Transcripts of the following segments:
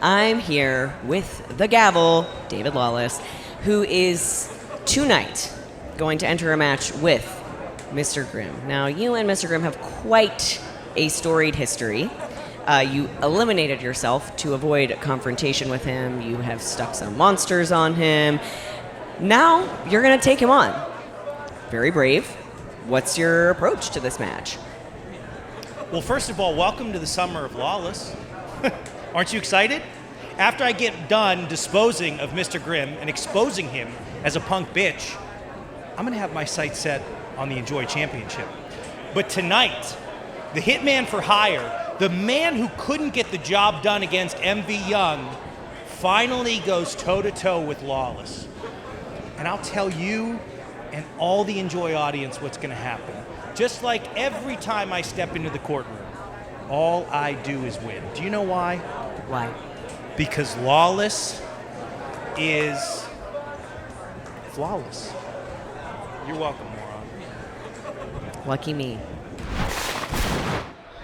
I'm here with the gavel, David Lawless, who is tonight going to enter a match with Mr. Grimm. Now, you and Mr. Grimm have quite a storied history. You eliminated yourself to avoid confrontation with him. You have stuck some monsters on him. Now, you're going to take him on. Very brave. What's your approach to this match? Well, first of all, welcome to the summer of Lawless. Aren't you excited? After I get done disposing of Mr. Grimm and exposing him as a punk bitch, I'm going to have my sights set on the Enjoy Championship. But tonight, the hitman for hire, the man who couldn't get the job done against MV Young, finally goes toe-to-toe with Lawless. And I'll tell you and all the Enjoy audience what's going to happen. Just like every time I step into the courtroom, all I do is win. Do you know why? Why? Because Lawless is flawless. You're welcome, moron. Lucky me.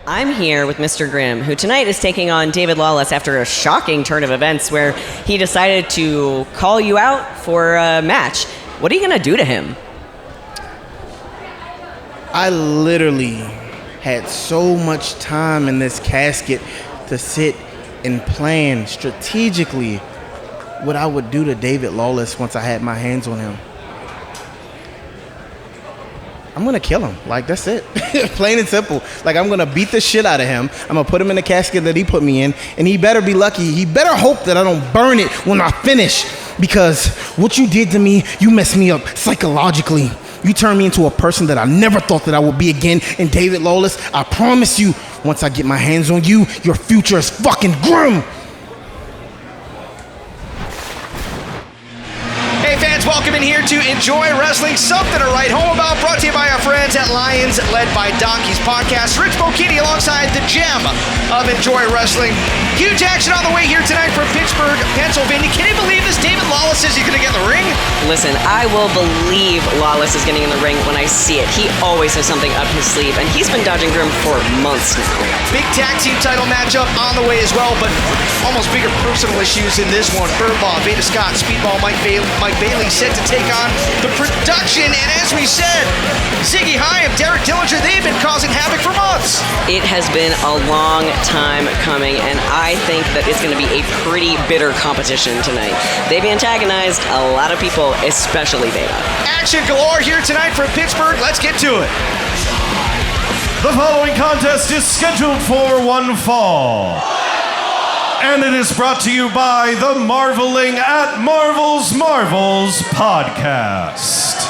I'm here with Mr. Grimm, who tonight is taking on David Lawless after a shocking turn of events where he decided to call you out for a match. What are you going to do to him? I literally had so much time in this casket to sit and plan strategically what I would do to David Lawless once I had my hands on him. I'm going to kill him. Like, that's it. Plain and simple. Like, I'm going to beat the shit out of him. I'm going to put him in the casket that he put me in, and he better be lucky. He better hope that I don't burn it when I finish, because what you did to me, you messed me up psychologically. You turned me into a person that I never thought that I would be again. And David Lawless, I promise you, once I get my hands on you, your future is fucking grim. Hey fans, welcome in here to Enjoy Wrestling, something to write home about, brought to you by our friends at Lions, led by Donkey's Podcast. Rich Bocchini alongside the gem of Enjoy Wrestling. Huge action on the way here tonight from Pittsburgh, Pennsylvania. Can you believe this? David Lawless says he's going to get in the ring? Listen, I will believe Lawless is getting in the ring when I see it. He always has something up his sleeve, and he's been dodging Grimm for months now. Big tag team title matchup on the way as well, but almost bigger personal issues in this one. Birdlaw, Veda Scott, Speedball, Mike Bailey set to take on the production, and as we said, Ziggy, Haim, Dillinger, they've been causing havoc for months. It has been a long time coming, and I think that it's going to be a pretty bitter competition tonight. They've antagonized a lot of people, especially Veda. Action galore here tonight from Pittsburgh. Let's get to it. The following contest is scheduled for one fall. And it is brought to you by the Marveling at Marvel's Marvels podcast.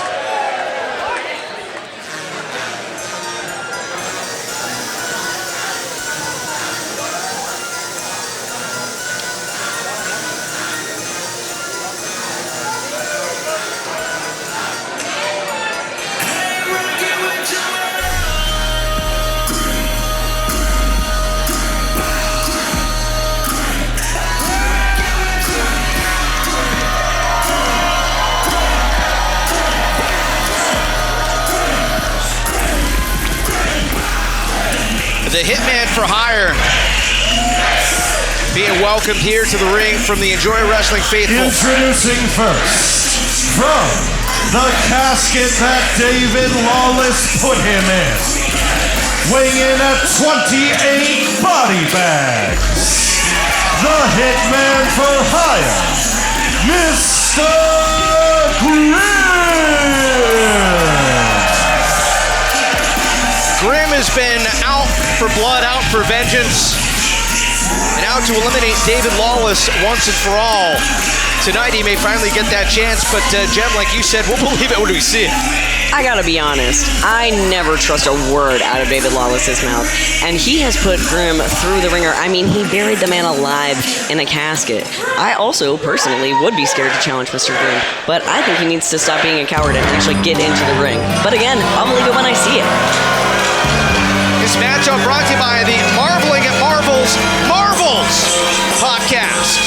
The Hitman for Hire being welcomed here to the ring from the Enjoy Wrestling faithful. Introducing first, from the casket that David Lawless put him in, weighing in at 28 body bags, the Hitman for Hire, Mr. Grimm has been out for blood, out for vengeance, and out to eliminate David Lawless once and for all. Tonight he may finally get that chance, but Jem, like you said, we'll believe it when we see it. I gotta be honest, I never trust a word out of David Lawless's mouth, and he has put Grimm through the ringer. I mean, he buried the man alive in a casket. I also, personally, would be scared to challenge Mr. Grimm, but I think he needs to stop being a coward and actually get into the ring. But again, I'll believe it when I see it. This matchup brought to you by the Marveling at Marvels podcast.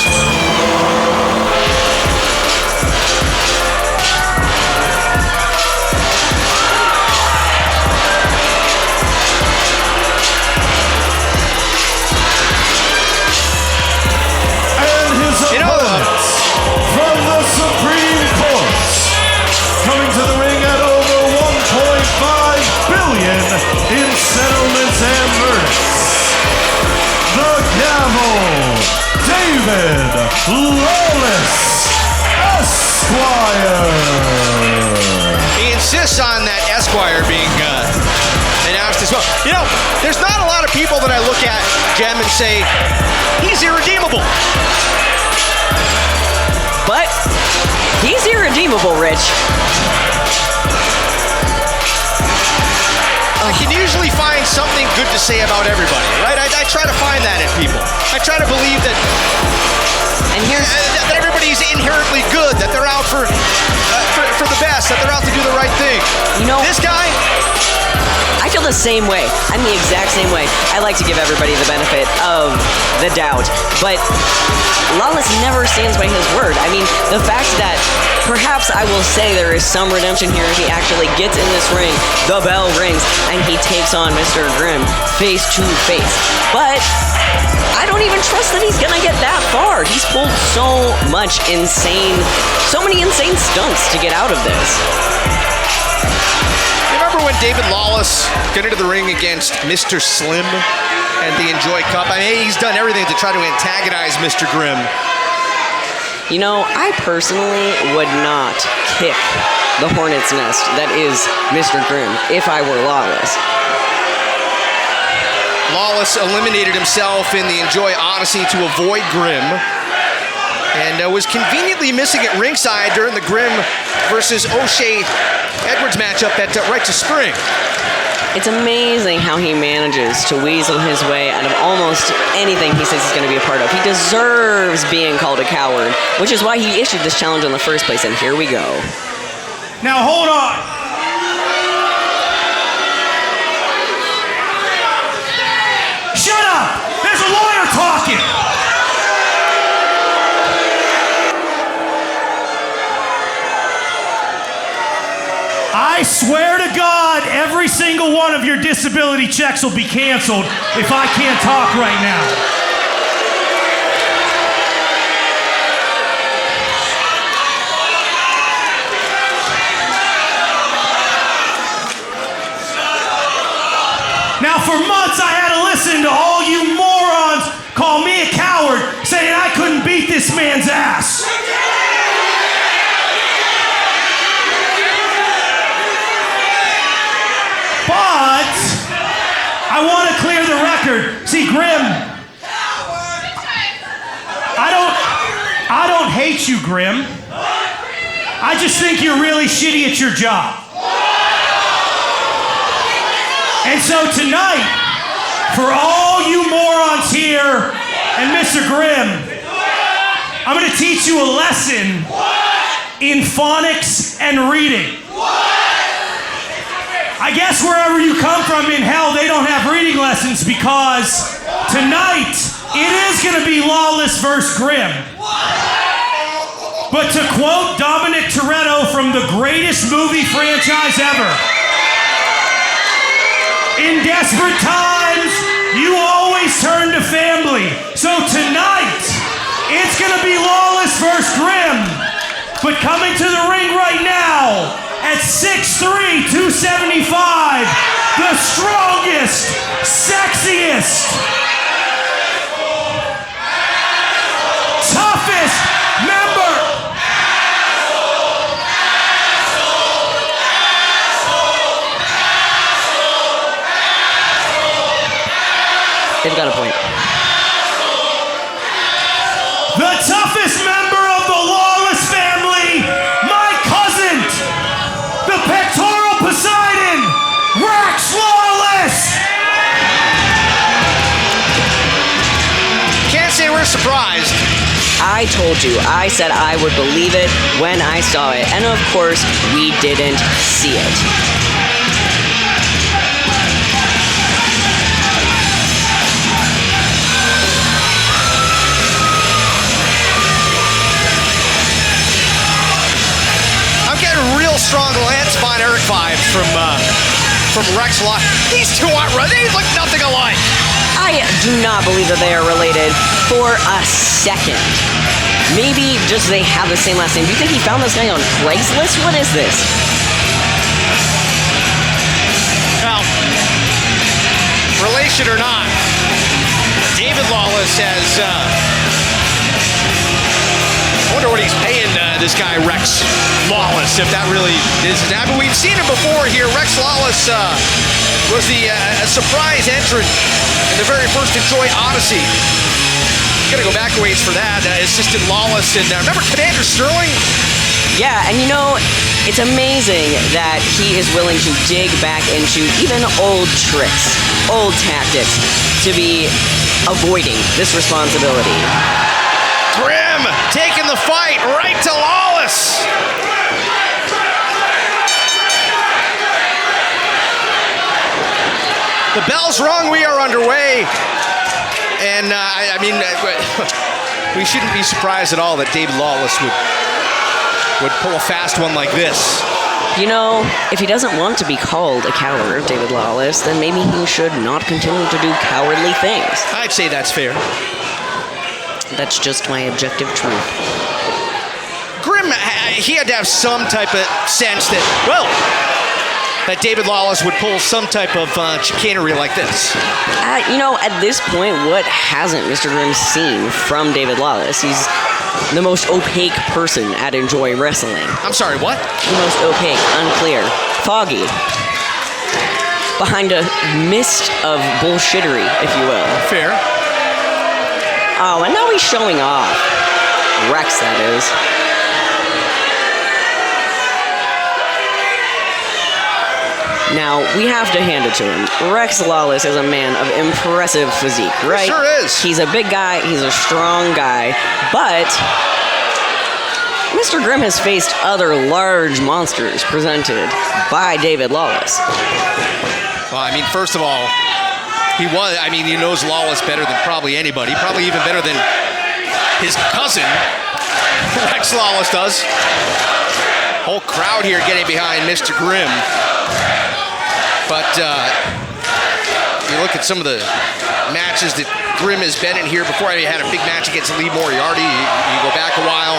Lawless Esquire. He insists on that Esquire being announced as well. You know, there's not a lot of people that I look at, Jem, and say, he's irredeemable. But he's irredeemable, Rich. I can usually find something good to say about everybody, right? I try to find that in people. I try to believe that, that everybody's inherently good, that they're out for the best, that they're out to do the right thing. You know, this guy, I feel the same way. I'm the exact same way. I like to give everybody the benefit of the doubt, but Lawless never stands by his word. I mean, the fact that perhaps I will say there is some redemption here if he actually gets in this ring, the bell rings, and he takes on Mr. Grimm face to face. But I don't even trust that he's gonna get that far. He's pulled so many insane stunts to get out of this. remember when David Lawless got into the ring against Mr. Slim and the Enjoy Cup? I mean, he's done everything to try to antagonize Mr. Grimm. You know, I personally would not kick the hornet's nest that is Mr. Grimm if I were Lawless. Lawless eliminated himself in the Enjoy Odyssey to avoid Grimm, and was conveniently missing at ringside during the Grimm versus O'Shea Edwards matchup at Right to Spring. It's amazing how he manages to weasel his way out of almost anything he says he's going to be a part of. He deserves being called a coward, which is why he issued this challenge in the first place, and here we go. Now hold on. Shut up! There's a lawyer talking! I swear to God, every single one of your disability checks will be canceled if I can't talk right now. Now, for months, I had to listen to all you morons call me a coward, saying I couldn't beat this man's ass. But I want to clear the record. See, Grimm, I don't hate you, Grimm. I just think you're really shitty at your job. And so tonight, for all you morons here and Mr. Grimm, I'm going to teach you a lesson in phonics and reading. I guess wherever you come from in hell, they don't have reading lessons, because tonight it is going to be Lawless versus Grimm. But to quote Dominic Toretto from the greatest movie franchise ever, in desperate times, you always turn to family. So tonight, it's going to be Lawless versus Grimm. But coming to the ring right now, at 6'3", 275, the strongest, sexiest, toughest member. They've got a point. The toughest member of the Lawless family, my cousin, the pectoral Poseidon, Rex Lawless! Can't say we're surprised. I told you, I said I would believe it when I saw it, and of course, we didn't see it. Real strong Lance Von Erich vibes from Rex Lawless. These two aren't they look nothing alike. I do not believe that they are related for a second. Maybe just they have the same last name. Do you think he found this guy on Craigslist? What is this? Well, relation or not, David Lawless has wonder what he's paying this guy Rex Lawless, if that really is that. But we've seen him before here. Rex Lawless was the surprise entrant in the very first Enjoy Odyssey. Gonna go back a ways for that. Assisted Lawless and remember Commander Sterling? Yeah, and you know, it's amazing that he is willing to dig back into even old tricks, old tactics, to be avoiding this responsibility. Grimm taking the fight right to Lawless. The bell's rung, we are underway. And I mean, we shouldn't be surprised at all that David Lawless would pull a fast one like this. You know, if he doesn't want to be called a coward, David Lawless, then maybe he should not continue to do cowardly things. I'd say that's fair. That's just my objective truth. Grimm, he had to have some type of sense that, well, that David Lawless would pull some type of chicanery like this. You know, at this point, what hasn't Mr. Grimm seen from David Lawless? He's the most opaque person at Enjoy Wrestling. I'm sorry, what? The most opaque, unclear, foggy. Behind a mist of bullshittery, if you will. Fair. Oh, and now he's showing off. Rex, that is. Now, we have to hand it to him. Rex Lawless is a man of impressive physique, right? Sure is. He's a big guy, he's a strong guy, but Mr. Grimm has faced other large monsters presented by David Lawless. Well, I mean, first of all, he knows Lawless better than probably anybody, probably even better than his cousin, Rex Lawless does. Whole crowd here getting behind Mr. Grimm. But you look at some of the matches that Grimm has been in here before. He had a big match against Lee Moriarty. You go back a while.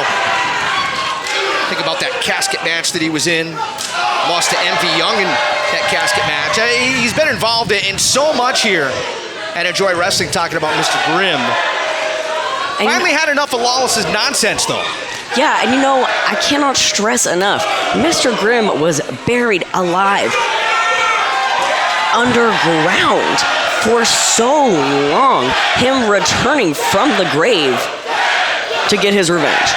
Think about that casket match that he was in. Lost to MV Young in that casket match. He's been involved in so much here at Enjoy Wrestling, talking about Mr. Grimm. Finally had enough of Lawless's nonsense, though. Yeah, and you know, I cannot stress enough, Mr. Grimm was buried alive underground for so long, him returning from the grave to get his revenge.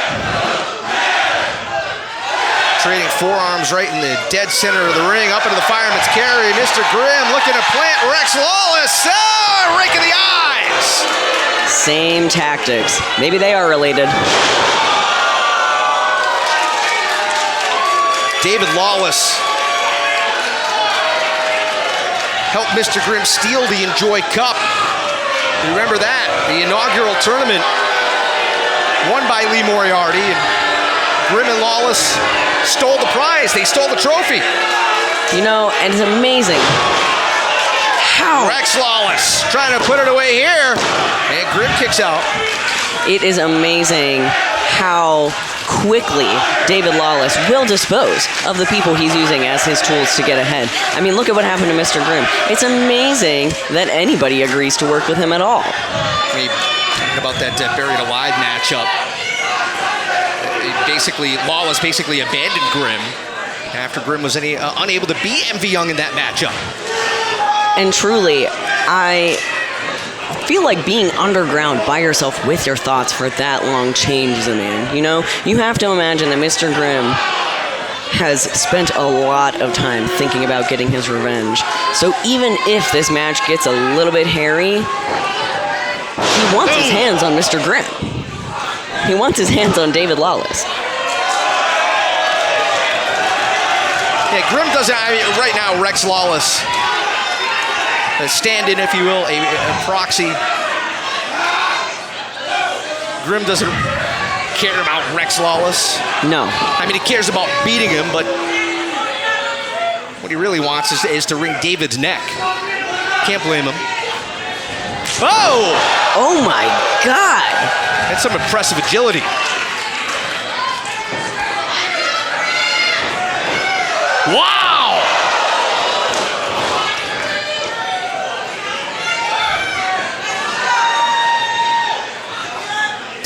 Trading forearms right in the dead center of the ring, up into the fireman's carry. Mr. Grimm looking to plant Rex Lawless. Oh, rake of the eyes. Same tactics. Maybe they are related. David Lawless helped Mr. Grimm steal the Enjoy Cup. Remember that, the inaugural tournament won by Lee Moriarty, and Grimm and Lawless stole the prize. They stole the trophy. You know, and it's amazing how Rex Lawless trying to put it away here, and Grimm kicks out. it is amazing how quickly David Lawless will dispose of the people he's using as his tools to get ahead. I mean, look at what happened to Mr. Grimm. It's amazing that anybody agrees to work with him at all. I mean, talking about that Buried Alive matchup. Lawless basically abandoned Grimm after Grimm was unable to beat MV Young in that matchup. And truly, I feel like being underground by yourself with your thoughts for that long changes a man. You know, you have to imagine that Mr. Grimm has spent a lot of time thinking about getting his revenge. So even if this match gets a little bit hairy, he wants his hands on Mr. Grimm. He wants his hands on David Lawless. Yeah, Grimm doesn't, right now, Rex Lawless, a stand-in, if you will, a proxy. Grimm doesn't care about Rex Lawless. No. I mean, he cares about beating him, but what he really wants is to wring David's neck. Can't blame him. Oh! Oh my God! That's some impressive agility. Wow!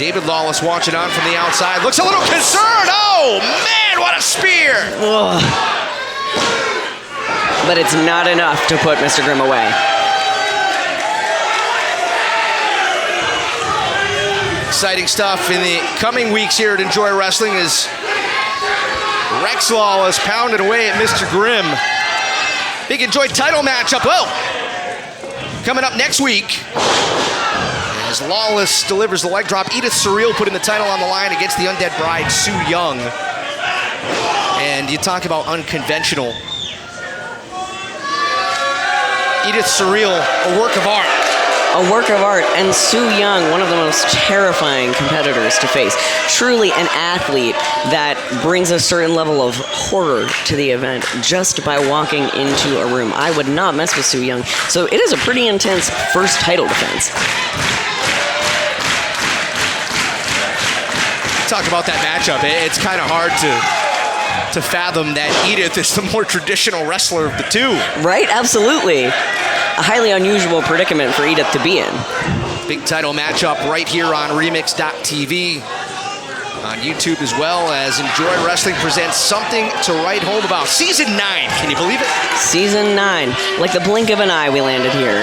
David Lawless watching on from the outside. Looks a little concerned. Oh, man, what a spear. Ugh. But it's not enough to put Mr. Grimm away. Exciting stuff in the coming weeks here at Enjoy Wrestling as Rex Lawless pounded away at Mr. Grimm. Big Enjoy title matchup. Oh! Coming up next week, as Lawless delivers the leg drop, Edith Surreal putting the title on the line against the Undead Bride, Su Yung. And you talk about unconventional. Edith Surreal, a work of art. A work of art, and Su Yung, one of the most terrifying competitors to face. Truly an athlete that brings a certain level of horror to the event just by walking into a room. I would not mess with Su Yung, so it is a pretty intense first title defense. Talk about that matchup. It's kind of hard to fathom that Edith is the more traditional wrestler of the two. Right? Absolutely. A highly unusual predicament for Edith to be in. Big title matchup right here on Remix.tv. On YouTube as well, as Enjoy Wrestling presents Something to Write Home About. Season 9, can you believe it? Season 9. Like the blink of an eye, we landed here.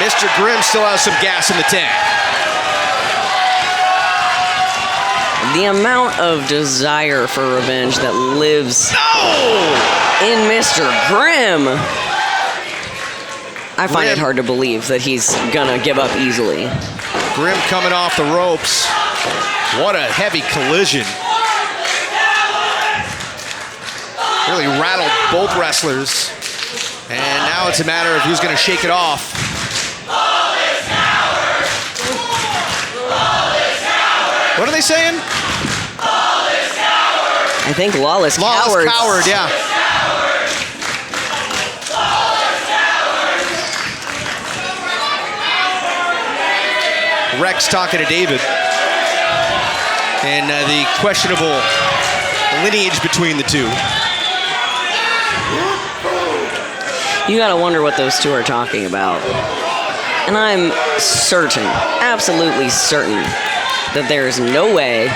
Mr. Grimm still has some gas in the tank. The amount of desire for revenge that lives in Mr. Grimm. I find it hard to believe that he's gonna give up easily. Grimm coming off the ropes. What a heavy collision. Really rattled both wrestlers. And now it's a matter of who's gonna shake it off. What are they saying? I think Lawless Lawless coward, yeah. Rex talking to David. And the questionable lineage between the two. You gotta wonder what those two are talking about. And I'm certain, absolutely certain, that there is no way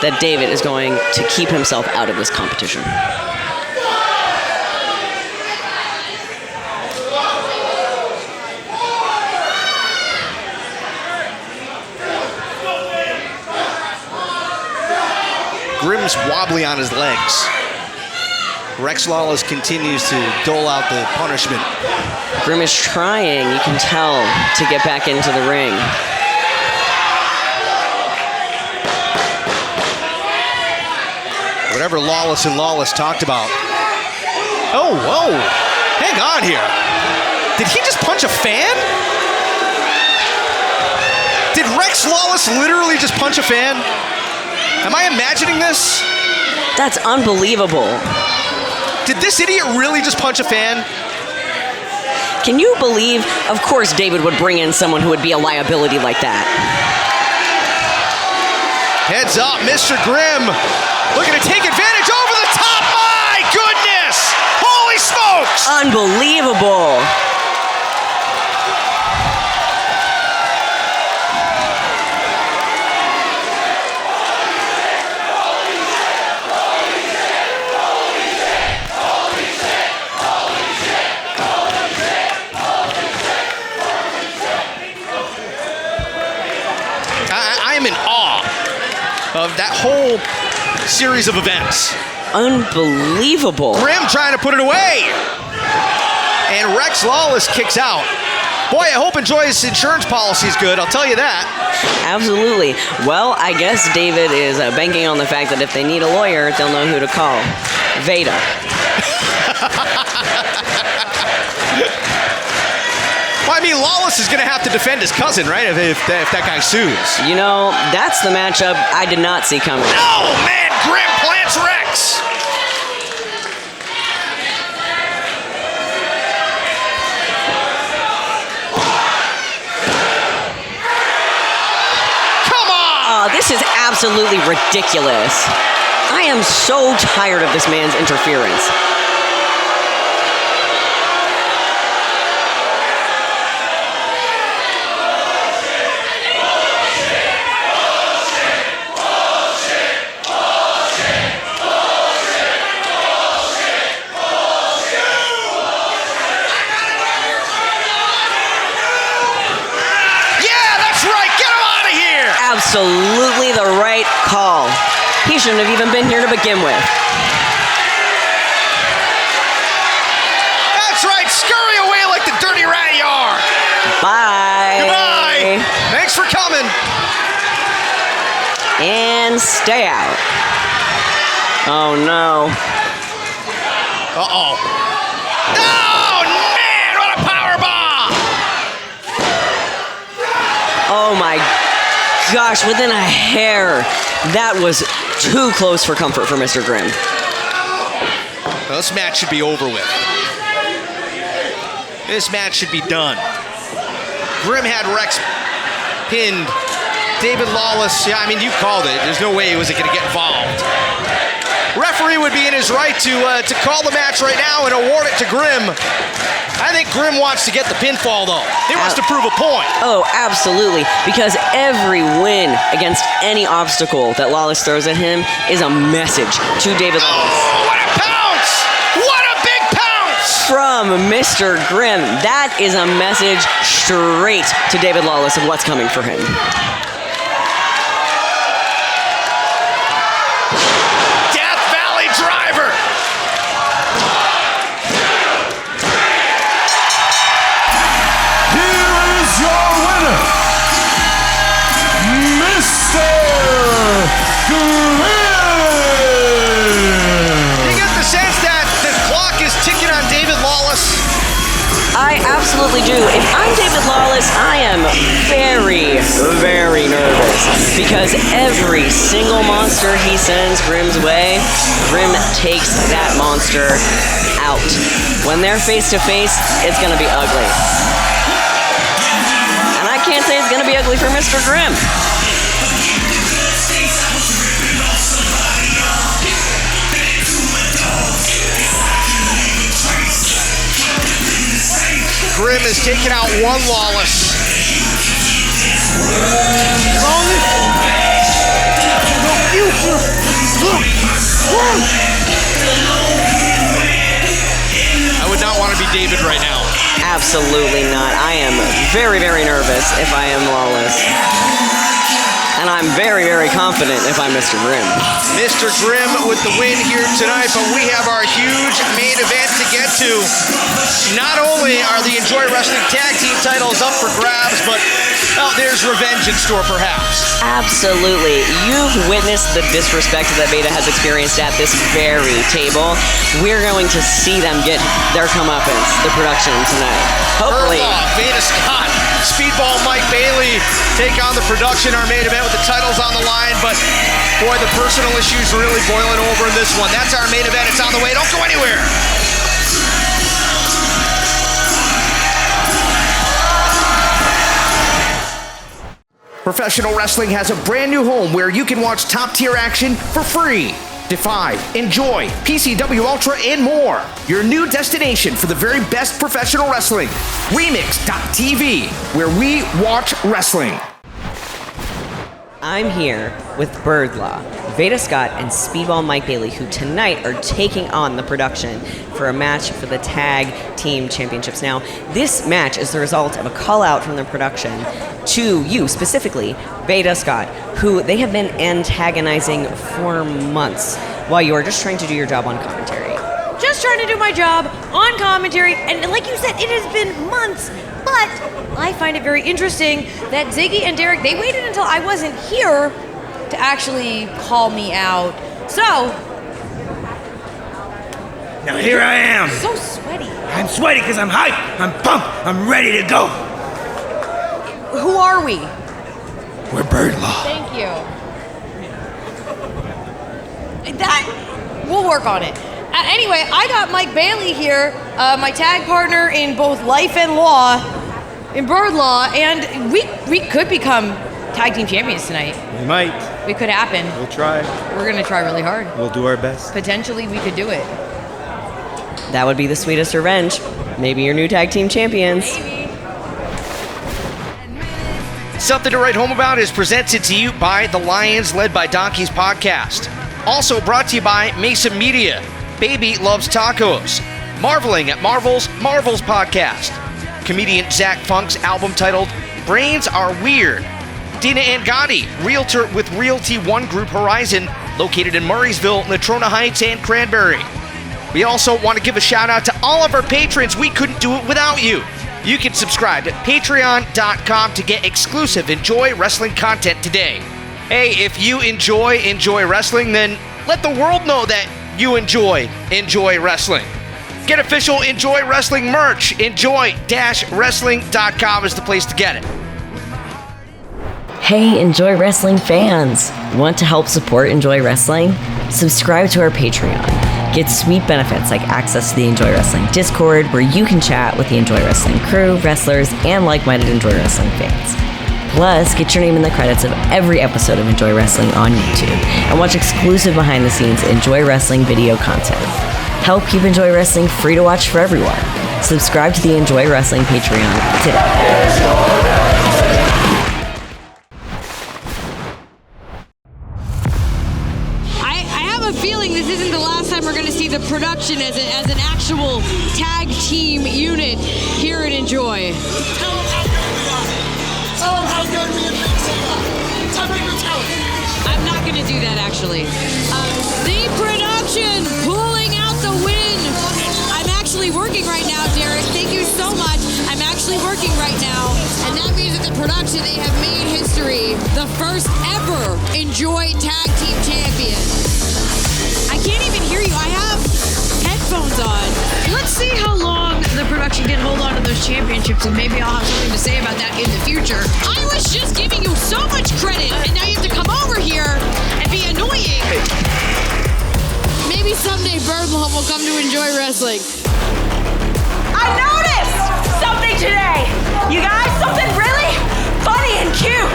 that David is going to keep himself out of this competition. Grimm's wobbly on his legs. Rex Lawless continues to dole out the punishment. Grimm is trying, you can tell, to get back into the ring. Whatever Lawless and Lawless talked about. Oh, whoa. Hang on here. Did he just punch a fan? Did Rex Lawless literally just punch a fan? Am I imagining this? That's unbelievable. Did this idiot really just punch a fan? Can you believe, of course David would bring in someone who would be a liability like that. Heads up, Mr. Grimm. Looking to take advantage over the top. My goodness! Holy smokes! Unbelievable. I am in awe of that whole series of events. Unbelievable. Grimm trying to put it away. And Rex Lawless kicks out. Boy, I hope Enjoy's insurance policy is good, I'll tell you that. Absolutely. Well, I guess David is banking on the fact that if they need a lawyer, they'll know who to call. Veda. Well, I mean, Lawless is going to have to defend his cousin, right, if that guy sues. You know, that's the matchup I did not see coming. Oh, man, Grimm plants Rex. Come on! Oh, this is absolutely ridiculous. I am so tired of this man's interference. absolutely the right call. He shouldn't have even been here to begin with. That's right. Scurry away like the dirty rat you are. Bye. Goodbye. Thanks for coming. And stay out. Oh, no. Uh-oh. Oh, man, what a power bomb! Oh, my gosh, within a hair. That was too close for comfort for Mr. Grimm. Well, this match should be over with. This match should be done. Grimm had Rex pinned. David Lawless, yeah, I mean, you called it. There's no way he was going to get involved. Referee would be in his right to call the match right now and award it to Grimm. I think Grimm wants to get the pinfall, though. He wants to prove a point. Oh, absolutely. Because every win against any obstacle that Lawless throws at him is a message to David Lawless. Oh, what a pounce! What a big pounce! From Mr. Grimm. That is a message straight to David Lawless of what's coming for him. I absolutely do. If I'm David Lawless, I am very, very nervous because every single monster he sends Grimm's way, Grimm takes that monster out. When they're face to face, it's going to be ugly. And I can't say it's going to be ugly for Mr. Grimm. Grimm has taken out one Lawless. I would not want to be David right now. Absolutely not. I am very, very nervous if I am Lawless. And I'm very, very confident if I'm Mr. Grimm. Mr. Grimm with the win here tonight, but we have our huge main event to get to. Not only are the Enjoy Wrestling Tag Team titles up for grabs, but there's revenge in store perhaps. Absolutely. You've witnessed the disrespect that Veda has experienced at this very table. We're going to see them get their comeuppance, the production tonight. Hopefully. Veda Scott, Speedball Mike Bailey take on the production, our main event with the titles on the line, but boy, the personal issues really boiling over in this one. That's our main event. It's on the way. Don't go anywhere. Professional wrestling has a brand new home where you can watch top-tier action for free. Defy, enjoy, PCW Ultra, and more. Your new destination for the very best professional wrestling. Remix.tv, where we watch wrestling. I'm here with Birdlaw, Veda Scott, and Speedball Mike Bailey, who tonight are taking on the production for a match for the Tag Team Championships. Now, this match is the result of a call out from the production to you, specifically, Veda Scott, who they have been antagonizing for months while you are just trying to do your job on commentary. Just trying to do my job on commentary, and like you said, it has been months, but I find it very interesting that Ziggy and Derek, they waited until I wasn't here to actually call me out. So, now here I am. So sweaty. I'm sweaty because I'm hyped, I'm pumped, I'm ready to go. Who are we? We're Birdlaw. Thank you. We'll work on it. Anyway, I got Mike Bailey here, my tag partner in both life and law, in Birdlaw, and we could become tag team champions tonight. We might. It could happen. We'll try. We're going to try really hard. We'll do our best. Potentially, we could do it. That would be the sweetest revenge. Maybe your new tag team champions. Maybe. Something to Write Home About is presented to you by the Lions Led by Donkeys podcast. Also brought to you by Mesa Media. Baby loves tacos. Marveling at Marvel's podcast. Comedian Zach Funk's album titled Brains Are Weird Dina Angotti, realtor with Realty One Group Horizon, located in Murraysville, Natrona Heights, and Cranberry. We also want to give a shout out to all of our patrons. We couldn't do it without you. You can subscribe at patreon.com to get exclusive Enjoy Wrestling content today. Hey, if you enjoy wrestling, then let the world know that you enjoy wrestling. Get official Enjoy Wrestling merch. Enjoy-wrestling.com is the place to get it. Hey, Enjoy Wrestling fans! Want to help support Enjoy Wrestling? Subscribe to our Patreon. Get sweet benefits like access to the Enjoy Wrestling Discord, where you can chat with the Enjoy Wrestling crew, wrestlers, and like-minded Enjoy Wrestling fans. Plus, get your name in the credits of every episode of Enjoy Wrestling on YouTube, and watch exclusive behind-the-scenes Enjoy Wrestling video content. Help keep Enjoy Wrestling free to watch for everyone. Subscribe to the Enjoy Wrestling Patreon today. We're going to see the production as an actual tag team unit here at Enjoy. Tell them how good we are. Tell them how good. I'm not going to do that, actually. The production pulling out the win. I'm actually working right now, Derek. Thank you so much. I'm actually working right now, and that means that the production, they have made history. The first ever Enjoy Tag Team Champion. I can't even hear you. I have headphones on. Let's see how long the production can hold on to those championships, and maybe I'll have something to say about that in the future. I was just giving you so much credit, and now you have to come over here and be annoying. Maybe someday Birdlove will come to Enjoy Wrestling. I noticed something today. You guys, something really funny and cute.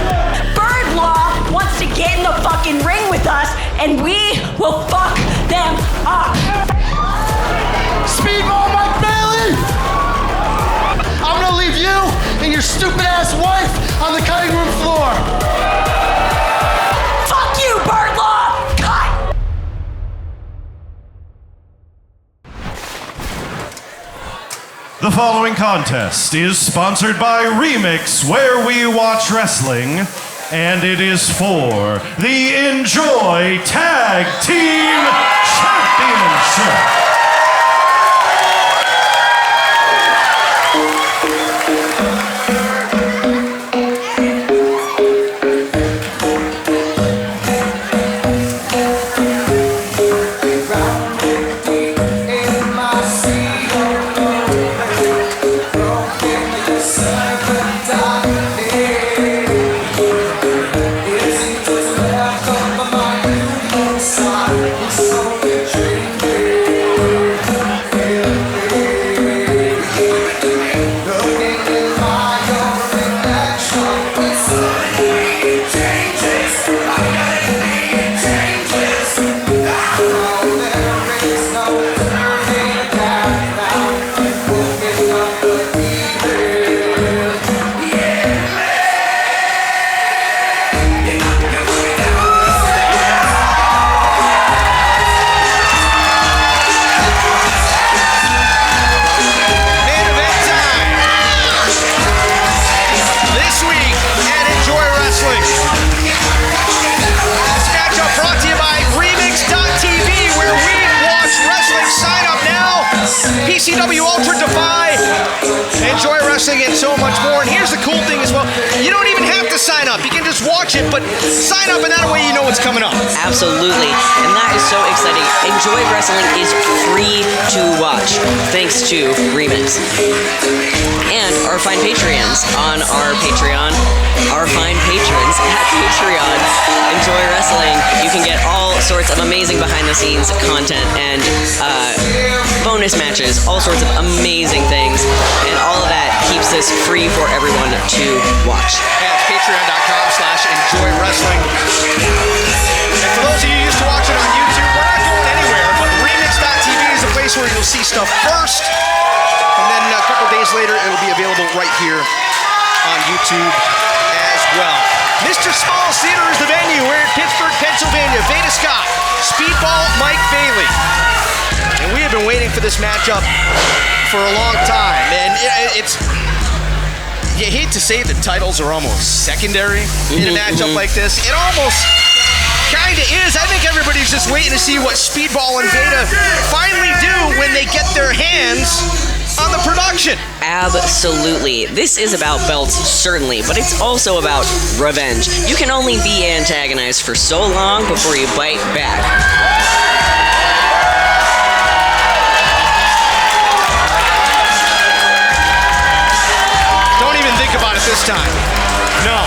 Birdlaw wants to get in the fucking ring with us, and we will fuck them up. Speedball, Mike Bailey! I'm gonna leave you and your stupid ass wife on the cutting room floor. Fuck you, Birdlaw! Cut! The following contest is sponsored by Remix, where we watch wrestling, and it is for the Enjoy Tag Team Championship. PCW Ultra Defy, Enjoy Wrestling, and so much more. And here's the cool thing as well. You don't even have to sign up. You can just watch it, but sign up and that way you know what's coming up. Absolutely. And that is so exciting. Enjoy Wrestling is free to watch, thanks to Remix. And our fine Patreons on our Patreon, our fine patrons at Patreon, Enjoy Wrestling. You can get all sorts of amazing behind-the-scenes content and bonus matches, all sorts of amazing things, and all of that keeps this free for everyone to watch. Yeah, it's patreon.com/Enjoy Wrestling. And for those of you used to watch it on YouTube, we're not going anywhere, but remix.tv is a place where you'll see stuff first, and then a couple days later, it will be available right here on YouTube as well. Mr. Small's Theater is the venue. We're in Pittsburgh, Pennsylvania. Veda Scott, Speedball, Mike Bailey. And we have been waiting for this matchup for a long time. And it's, you hate to say it, the titles are almost secondary in a matchup like this. It almost kind of is. I think everybody's just waiting to see what Speedball and Veda finally do when they get their hands on the production. Absolutely. This is about belts, certainly, but it's also about revenge. You can only be antagonized for so long before you bite back. Don't even think about it this time. No.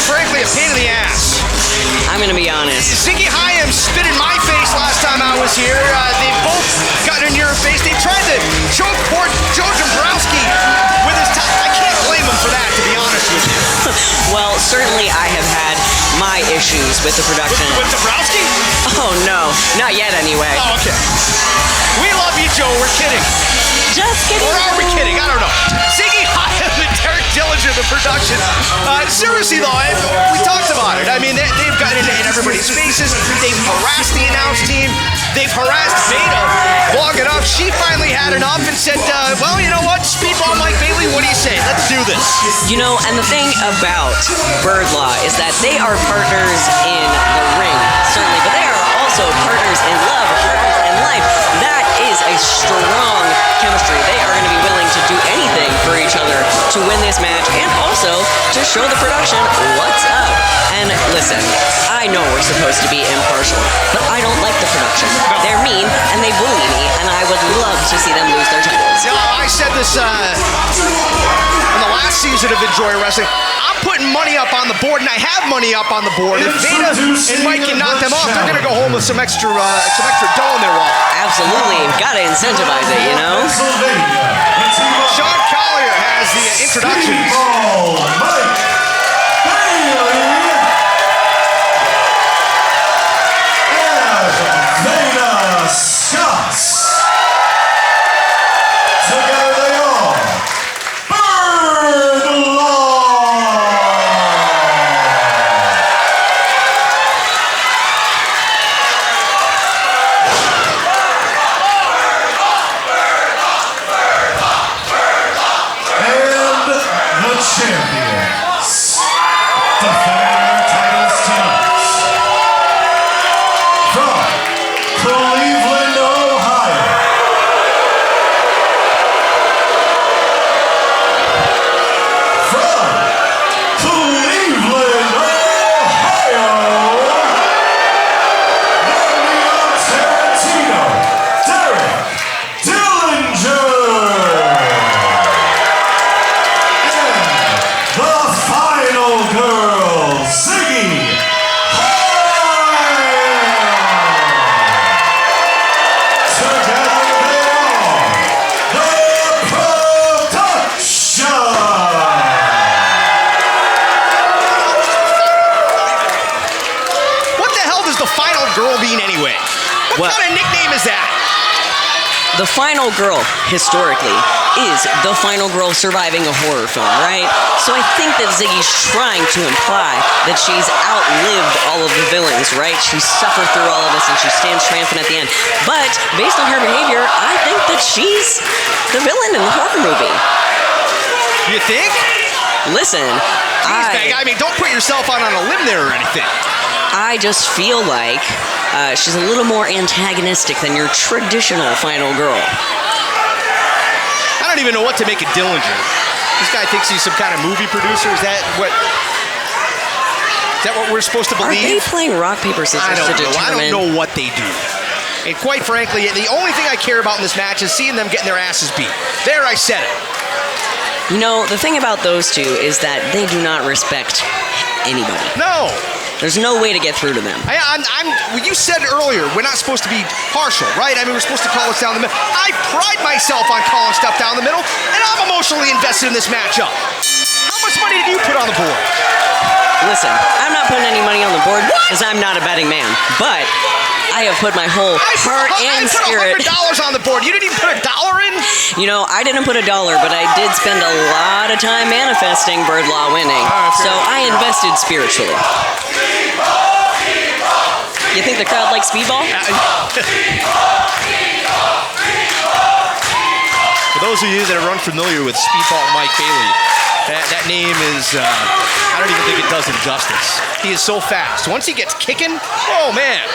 Frankly, a pain in the ass. I'm gonna be honest. Ziggy Haim spit in my face last time I was here. They both got in your face. They tried to choke poor Joe Dombrowski with his top. I can't blame him for that, to be honest with you. Well, certainly I have had my issues with the production. With Dombrowski? Oh, no. Not yet, anyway. Oh, okay. We love you, Joe. We're kidding. Just kidding. Or are we kidding? I don't know. Ziggy Haim and Derek Dillinger, the production. Seriously, though, we talked about it. I mean, they've gotten in everybody's faces. They've harassed the announce team. They've harassed Veda long enough. She finally had enough and said, well, you know what? Speedball Mike Bailey, what do you say? Let's do this. You know, and the thing about Bird Law is that they are partners in the ring, certainly, but they are also partners in love, partners in life. That is a strong chemistry. They are going to be willing to do anything for each other to win this match and also to show the production what's up. And listen, I know we're supposed to be impartial, but I don't like the production. They're mean and they bully me, and I would love to see them lose their titles. You know, I said this in the last season of Enjoy Wrestling. I'm putting money up on the board, and I have money up on the board. If Veda and Mike can knock them off, they're going to go home with some extra dough in their wallet. Absolutely. Gotta incentivize it, you know? Sean Collier has the introductions. The final girl, historically, is the final girl surviving a horror film, right? So I think that Ziggy's trying to imply that she's outlived all of the villains, right? She's suffered through all of this and she stands triumphant at the end. But based on her behavior, I think that she's the villain in the horror movie. You think? Listen, I mean, don't put yourself out on a limb there or anything. I just feel like she's a little more antagonistic than your traditional final girl. I don't even know what to make of Dillinger. This guy thinks he's some kind of movie producer. Is that what we're supposed to believe? Are they playing rock, paper, scissors to determine? I don't know what they do. And quite frankly, the only thing I care about in this match is seeing them getting their asses beat. There, I said it. You know, the thing about those two is that they do not respect anybody. No. There's no way to get through to them. You said earlier, we're not supposed to be partial, right? I mean, we're supposed to call us down the middle. I pride myself on calling stuff down the middle, and I'm emotionally invested in this matchup. How much money did you put on the board? Listen, I'm not putting any money on the board because I'm not a betting man. But I have put my whole heart and spirit. I put $100 on the board. You didn't even put $1 in? You know, I didn't put $1, but I did spend a lot of time manifesting Bird Law winning. So I invested spiritually. You think the crowd likes Speedball? For those of you that are unfamiliar with Speedball Mike Bailey, that name is, I don't even think it does him justice. He is so fast. Once he gets kicking, oh man.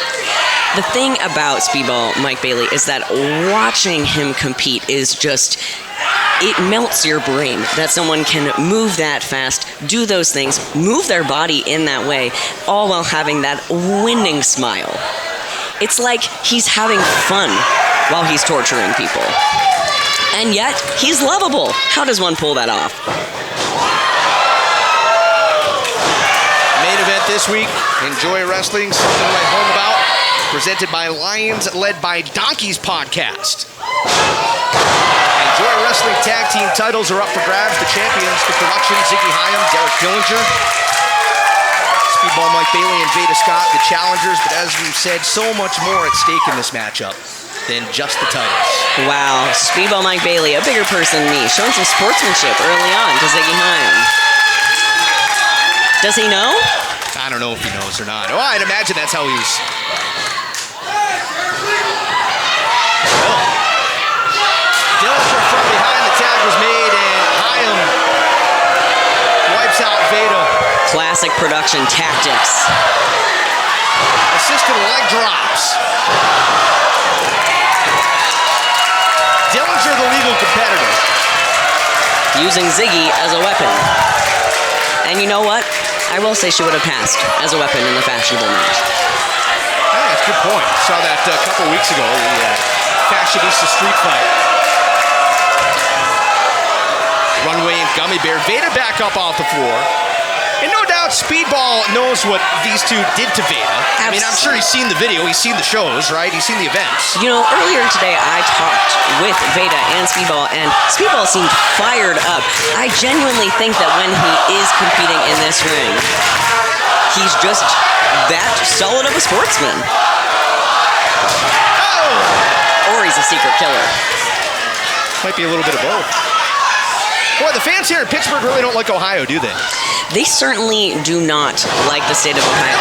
The thing about Speedball Mike Bailey is that watching him compete is just, it melts your brain that someone can move that fast, do those things, move their body in that way, all while having that winning smile. It's like he's having fun while he's torturing people. And yet, he's lovable. How does one pull that off? Main event this week, Enjoy Wrestling, something to write home about. Presented by Lions, led by Donkeys podcast. Enjoy Wrestling tag team titles are up for grabs. The champions, the production, Ziggy Haim, Derek Dillinger. Speedball Mike Bailey and Veda Scott, the challengers. But as we've said, so much more at stake in this matchup than just the titles. Wow, Speedball Mike Bailey, a bigger person than me, showing some sportsmanship early on to Ziggy Haim. Does he know? I don't know if he knows or not. Oh, I'd imagine that's how he's... Dillinger from behind, the tag was made, and Haim wipes out Veda. Classic production tactics. Assisted leg drops. Dillinger, the legal competitor. Using Ziggy as a weapon. And you know what? I will say she would have passed as a weapon in the fashionable match. Yeah, that's a good point. Saw that a couple weeks ago, the fashionista street fight. Runway and Gummy Bear. Veda back up off the floor. And no doubt Speedball knows what these two did to Veda. I mean, I'm sure he's seen the video, he's seen the shows, right? He's seen the events. You know, earlier today I talked with Veda and Speedball, and Speedball seemed fired up. I genuinely think that when he is competing in this ring, he's just that solid of a sportsman. Oh! Or he's a secret killer. Might be a little bit of both. Boy, the fans here in Pittsburgh really don't like Ohio, do they? They certainly do not like the state of Ohio.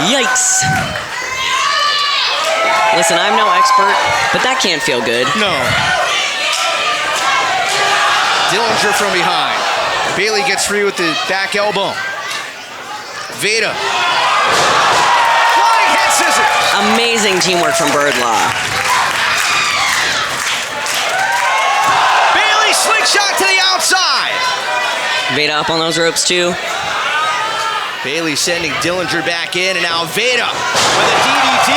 Yikes. Listen, I'm no expert, but that can't feel good. No. Dillinger from behind. Bailey gets free with the back elbow. Veda. Flying head scissors. Amazing teamwork from Bird Law. Bailey slingshot to the outside. Veda up on those ropes too. Bailey sending Dillinger back in, and now Veda with a DDT.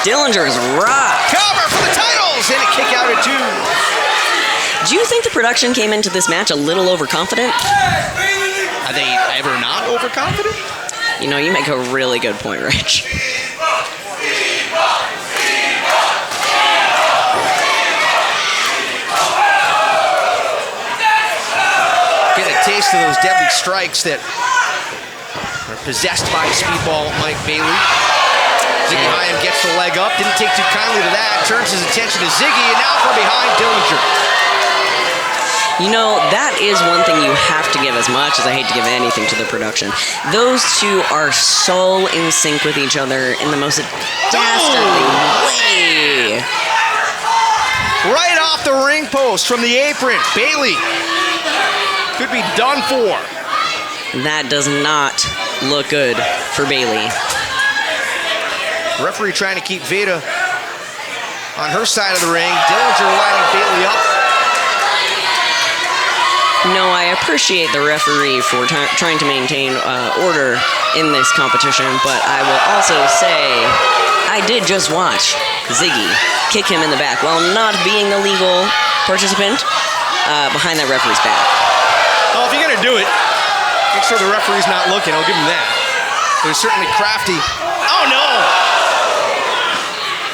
Dillinger's rock. Cover for the titles and a kick out at 2. Do you think the production came into this match a little overconfident? Are they ever not overconfident? You know, you make a really good point, Rich. Get a taste of those deadly strikes that are possessed by Speedball Mike Bailey. Ziggy Haim gets the leg up, didn't take too kindly to that, turns his attention to Ziggy, and now from behind Dillinger. You know, that is one thing you have to give, as much as I hate to give anything to the production. Those two are so in sync with each other in the most dastardly way. Right off the ring post from the apron, Bailey could be done for. That does not look good for Bailey. Referee trying to keep Veda on her side of the ring. Dillinger lining Bailey up. No, I appreciate the referee for trying to maintain order in this competition, but I will also say I did just watch Ziggy kick him in the back while not being the legal participant behind that referee's back. Well, if you're going to do it, make sure the referee's not looking. I'll give him that. They're certainly crafty. Oh, no!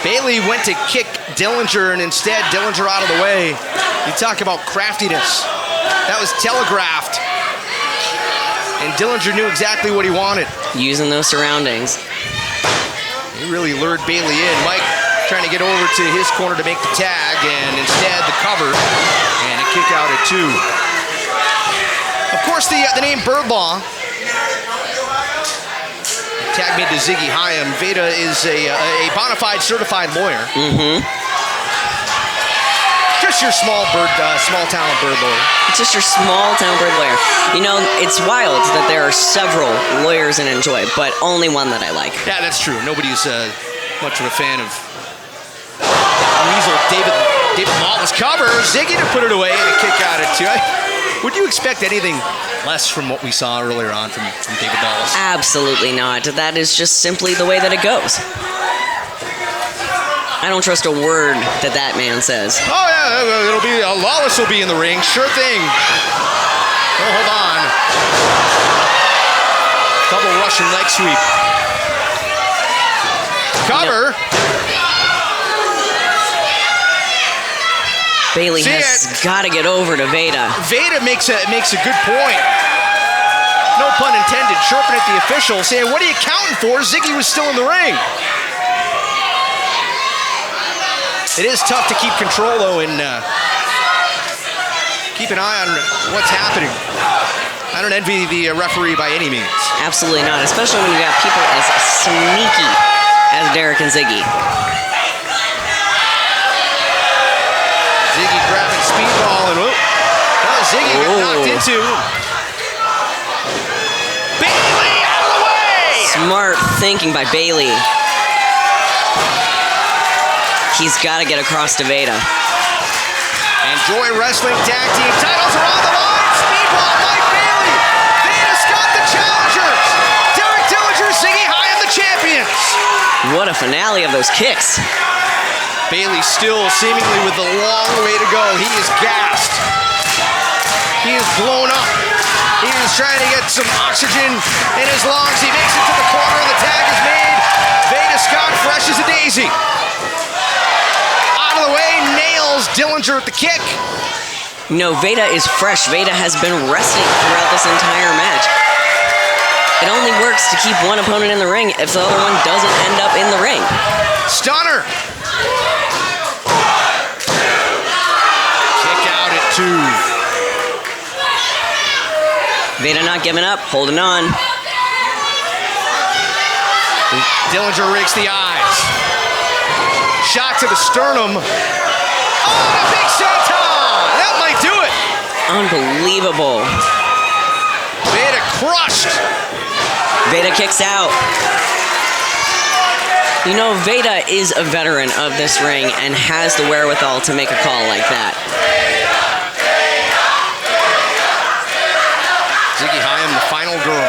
Bailey went to kick Dillinger, and instead, Dillinger out of the way. You talk about craftiness. That was telegraphed. And Dillinger knew exactly what he wanted. Using those surroundings. He really lured Bailey in. Mike trying to get over to his corner to make the tag, and instead the cover and a kick out at 2. Of course, the name Birdlaw, tag made to Ziggy Haim. Veda is a bona fide certified lawyer. Just your small town bird lawyer. Just your small town bird lawyer. You know, it's wild that there are several lawyers in Enjoy, but only one that I like. Yeah, that's true. Nobody's much of a fan of Weasel. David Lawless cover. Ziggy to put it away and a kick out at 2. Would you expect anything less from what we saw earlier on from David Lawless? Absolutely not. That is just simply the way that it goes. I don't trust a word that man says. Oh yeah, it'll be Lawless will be in the ring. Sure thing. Oh, hold on. Double Russian leg sweep. Cover. Bailey has got to get over to Veda. Veda makes a good point. No pun intended. Chirping at the official, saying, "What are you counting for?" Ziggy was still in the ring. It is tough to keep control, though, and keep an eye on what's happening. I don't envy the referee by any means. Absolutely not, especially when you got people as sneaky as Derek and Ziggy. Ziggy grabbing Speedball, and Ziggy got knocked into. Bailey out of the way! Smart thinking by Bailey. He's got to get across to Veda. Enjoy Wrestling Tag Team titles are on the line. Speedball, Mike Bailey. Veda's got the challengers. Derek Dillinger, Ziggy Haim, the champions. What a finale of those kicks. Bailey still seemingly with a long way to go. He is gassed. He is blown up. He is trying to get some oxygen in his lungs. He makes it to the corner and the tag is made. Veda Scott fresh as a daisy. Out of the way, nails Dillinger with the kick. No, Veda is fresh. Veda has been wrestling throughout this entire match. It only works to keep one opponent in the ring if the other one doesn't end up in the ring. Stunner. Kick out at 2. Veda not giving up, holding on. Dillinger rakes the eyes. Shot to the sternum. Oh, the big senton! That might do it. Unbelievable. Veda crushed. Veda kicks out. You know, Veda is a veteran of this ring and has the wherewithal to make a call like that. Ziggy Haim, the final girl.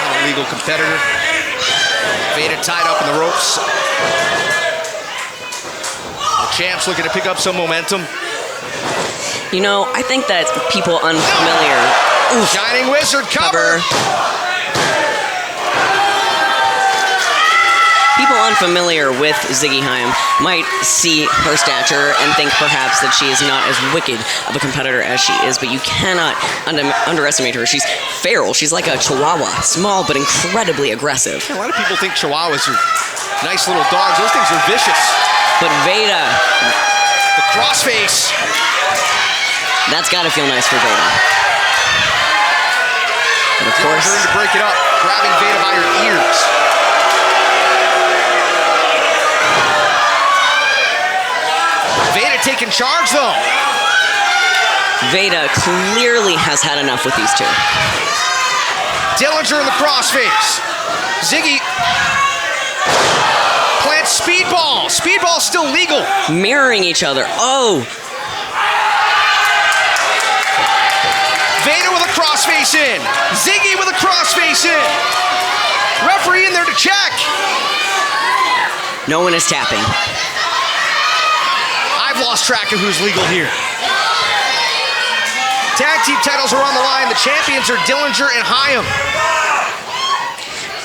Not a legal competitor. Veda tied up in the ropes. Champ's looking to pick up some momentum. You know, I think that people unfamiliar. Shining Wizard cover. People unfamiliar with Ziggy Haim might see her stature and think perhaps that she is not as wicked of a competitor as she is, but you cannot underestimate her. She's feral. She's like a chihuahua, small but incredibly aggressive. Yeah, a lot of people think chihuahuas are nice little dogs. Those things are vicious. But Veda, the crossface. That's got to feel nice for Veda. But of course, to break it up, grabbing Veda by her ears. Veda taking charge though. Veda clearly has had enough with these two. Dillinger in the crossface. Ziggy plants Speedball. Speedball's still legal. Mirroring each other. Oh. Veda with a crossface in. Ziggy with a crossface in. Referee in there to check. No one is tapping. I've lost track of who's legal here. Tag team titles are on the line. The champions are Dillinger and Haim.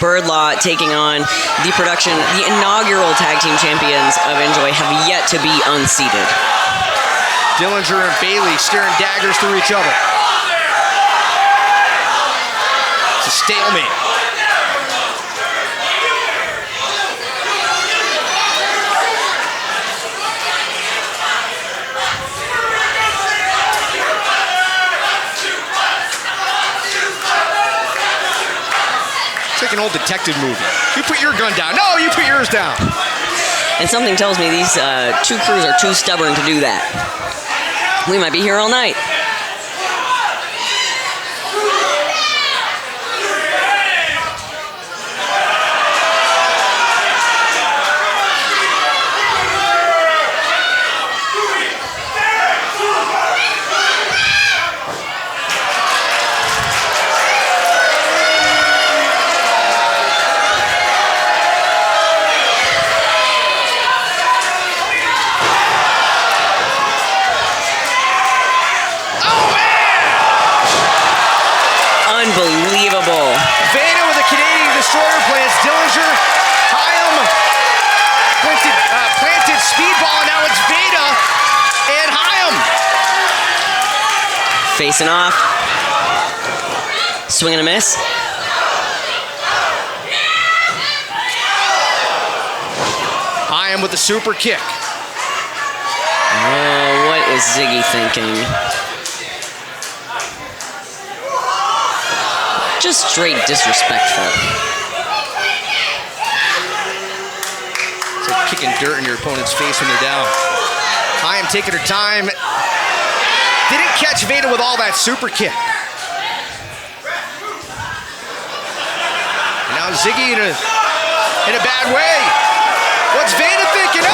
Birdlaw taking on the production. The inaugural tag team champions of Enjoy have yet to be unseated. Dillinger and Bailey staring daggers through each other. stalemate. It's like an old detective movie. You put your gun down. No, you put yours down. And something tells me these two crews are too stubborn to do that. We might be here all night. Unbelievable. Veda with a Canadian destroyer plants Dillinger. Haim planted Speedball, and now it's Veda and Haim. Facing off. Swing and a miss. Haim with the super kick. What is Ziggy thinking? Just straight disrespectful. It's like kicking dirt in your opponent's face when they're down. Haim taking her time. Didn't catch Veda with all that super kick. And now Ziggy in a bad way. What's Veda thinking? Oh!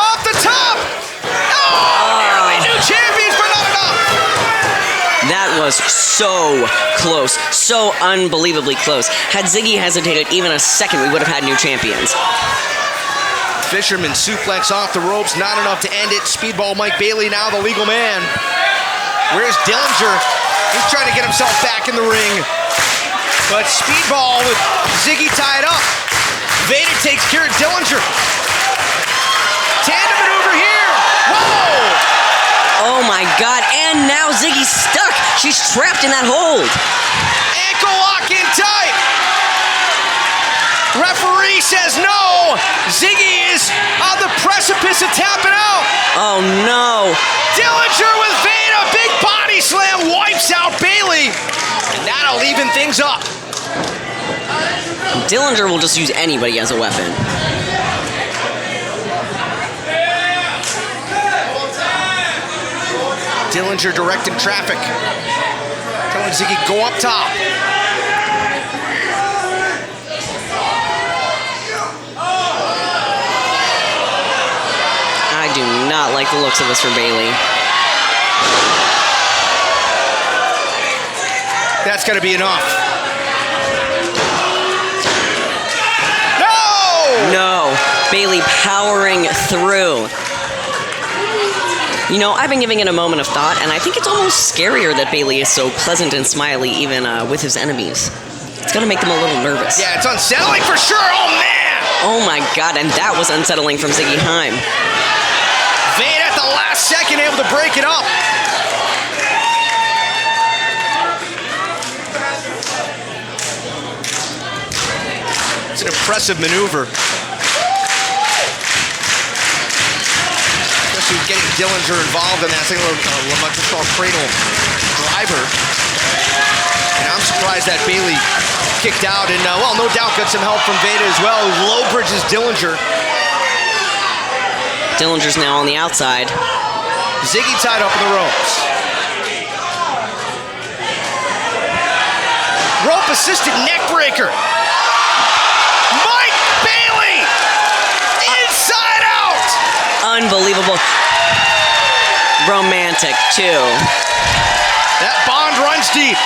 Off the top! Oh! New champions, but not enough! That was so close, so unbelievably close. Had Ziggy hesitated even a second, we would have had new champions. Fisherman suplex off the ropes, not enough to end it. Speedball Mike Bailey now the legal man. Where's Dillinger? He's trying to get himself back in the ring. But Speedball with Ziggy tied up. Veda takes care of Dillinger. Tandem maneuver here. Whoa! Oh my God, and now Ziggy's stuck. She's trapped in that hold. Ankle lock in tight. Referee says no. Ziggy is on the precipice of tapping out. Oh no. Dillinger with Veda. Big body slam wipes out Bailey. And that'll even things up. Dillinger will just use anybody as a weapon. Dillinger directing traffic. Telling Ziggy, go up top. I do not like the looks of this for Bailey. That's gonna be enough. No! No. Bailey powering through. You know, I've been giving it a moment of thought, and I think it's almost scarier that Bailey is so pleasant and smiley even with his enemies. It's gonna make them a little nervous. Yeah, it's unsettling for sure. Oh, man! Oh my God, and that was unsettling from Ziggy Haim. Veda at the last second able to break it up. It's an impressive maneuver. Getting Dillinger involved in that single electrical cradle driver. And I'm surprised that Bailey kicked out and, well, no doubt got some help from Veda as well. Low bridges Dillinger. Dillinger's now on the outside. Ziggy tied up in the ropes. Rope assisted neck breaker. Mike Bailey! Inside out! Unbelievable. Romantic, too. That bond runs deep.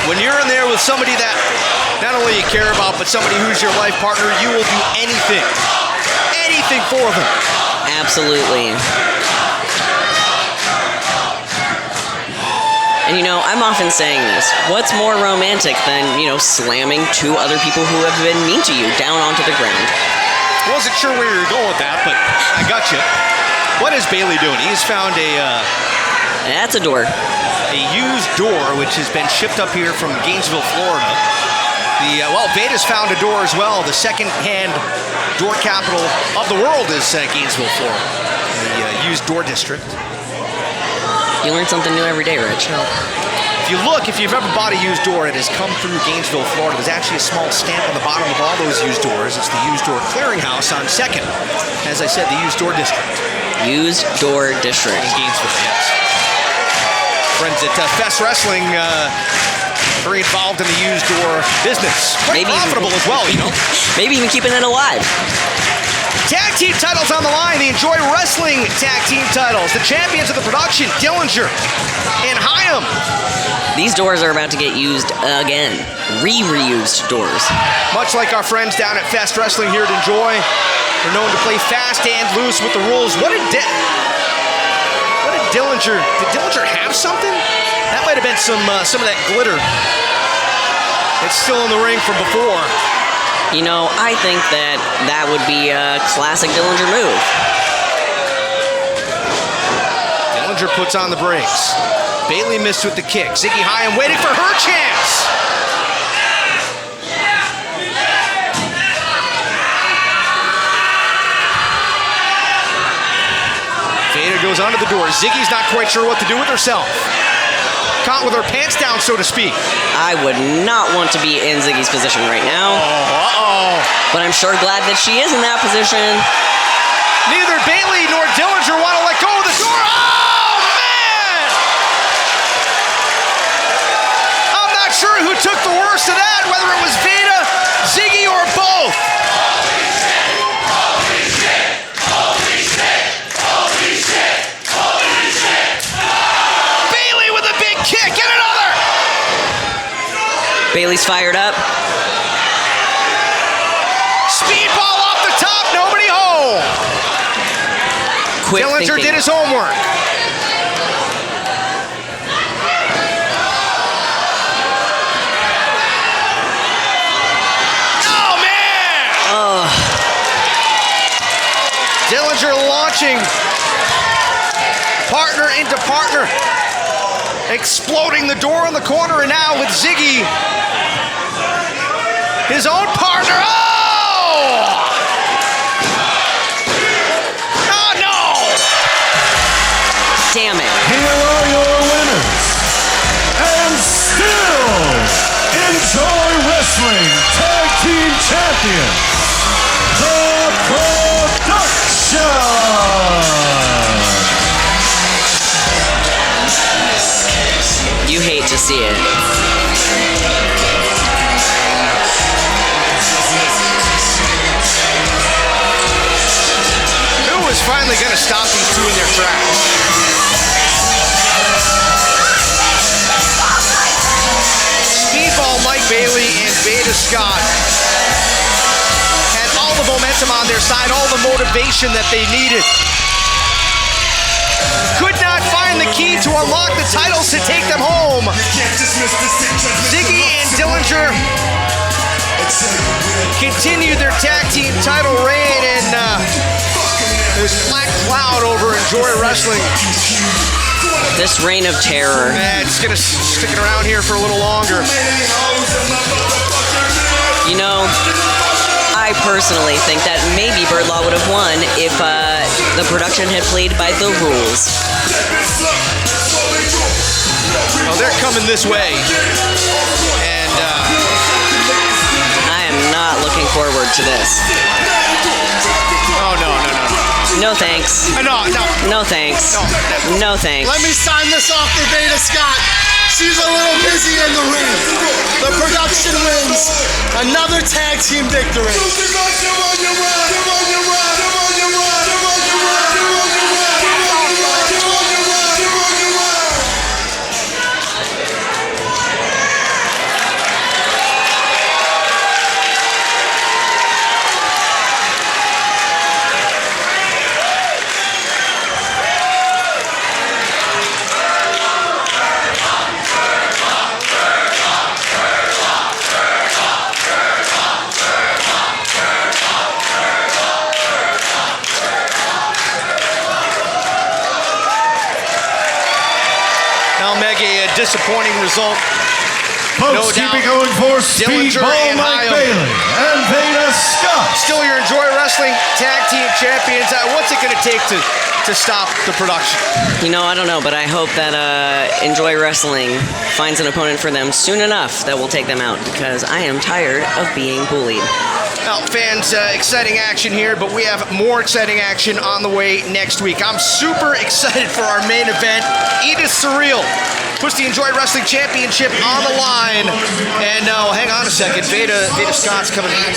When you're in there with somebody that not only you care about, but somebody who's your life partner, you will do anything. Anything for them. Absolutely. And you know, I'm often saying this. What's more romantic than, you know, slamming two other people who have been mean to you down onto the ground? Wasn't sure where you were going with that, but I got you. What is Bailey doing? He's found That's a door. a used door which has been shipped up here from Gainesville, Florida. Veda's found a door as well. The second-hand door capital of the world is Gainesville, Florida, the used door district. You learn something new every day, Rich. If you've ever bought a used door, it has come through Gainesville, Florida. There's actually a small stamp on the bottom of all those used doors. It's the Used Door Clearinghouse on 2nd. As I said, the Used Door District. Used Door District. In Gainesville, yes. Friends at Fest Wrestling, very involved in the used door business. Quite profitable as well, you know. Maybe even keeping it alive. Tag team titles on the line. The Enjoy Wrestling tag team titles. The champions of the production, Dillinger and Haim. These doors are about to get used again. Reused doors. Much like our friends down at Fest Wrestling here at Enjoy, they're known to play fast and loose with the rules. What did Dillinger? Did Dillinger have something? That might have been some of that glitter. It's still in the ring from before. You know, I think that would be a classic Dillinger move. Dillinger puts on the brakes. Bailey missed with the kick. Ziggy Haim waiting for her chance. Veda goes under the door. Ziggy's not quite sure what to do with herself. Caught with her pants down, so to speak. I would not want to be in Ziggy's position right now. But I'm sure glad that she is in that position. Neither Bailey nor Dillinger want to let go of the door. Oh, man! I'm not sure who took the worst of that, whether it was Veda, Ziggy, or both. Kick, get another! Bailey's fired up. Speedball off the top, nobody home. Dillinger did his homework. Oh, man! Dillinger launching partner into partner. Exploding the door in the corner, and now with Ziggy, his own partner. Oh! Oh, no! Damn it. Here are your winners, and still Enjoy Wrestling Tag Team Champions, the Production! You hate to see it. Who is finally going to stop these two in their tracks? Speedball Mike Bailey and Veda Scott had all the momentum on their side, all the motivation that they needed. Could not find the key to unlock the titles to take them home. Ziggy and Dillinger continued their tag team title reign, and there's black cloud over Enjoy Wrestling. This reign of terror. It's gonna stick it around here for a little longer. You know, I personally think that maybe Birdlaw would have won if the production had played by the rules. Oh, they're coming this way. And I am not looking forward to this. Oh, no. No thanks. No thanks. No thanks. Let me sign this off for Veda Scott. She's a little busy in the ring. The production wins another tag team victory. Well, Meg, a disappointing result. Folks, keep it going for Dillinger Speedball and Mike Haim. Bailey and Veda Scott. Still your Enjoy Wrestling Tag Team Champions. What's it going to take to stop the production? You know, I don't know, but I hope that Enjoy Wrestling finds an opponent for them soon enough that will take them out, because I am tired of being bullied. Well, fans, exciting action here, but we have more exciting action on the way next week. I'm super excited for our main event. Edith Surreal puts the Enjoy Wrestling Championship on the line. And hang on a second, Veda Scott's coming in.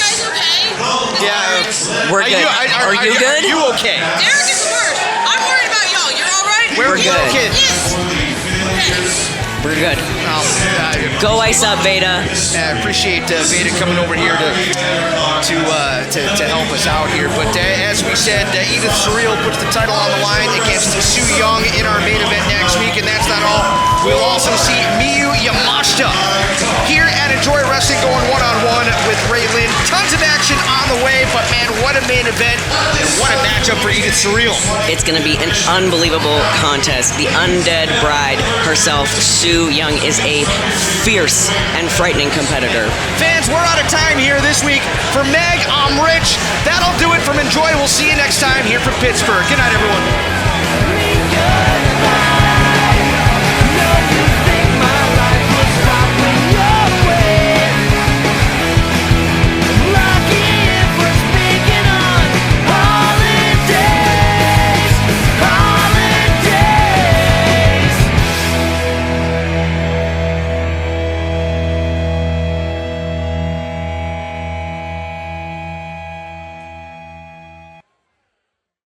Yeah. We're good. Are you good? Are you okay? Derek is worse. I'm worried about y'all. You're all right? We're good. Okay. Yes. We're good. Well, Go ice up, Veda. I appreciate Veda coming over here to help us out here. But as we said, Edith Surreal puts the title on the line against Sue Young in our main event next week. And that's not all. We'll also see Miyu Yamashita here at Enjoy Wrestling going one-on-one with Ray Lynn. Tons of action on the way, but man, what a main event and what a matchup for Edith Surreal. It's going to be an unbelievable contest. The undead bride herself, Sue Young, is a fierce and frightening competitor. Fans, we're out of time here this week. For Meg, I'm Rich. That'll do it from Enjoy. We'll see you next time here from Pittsburgh. Good night, everyone.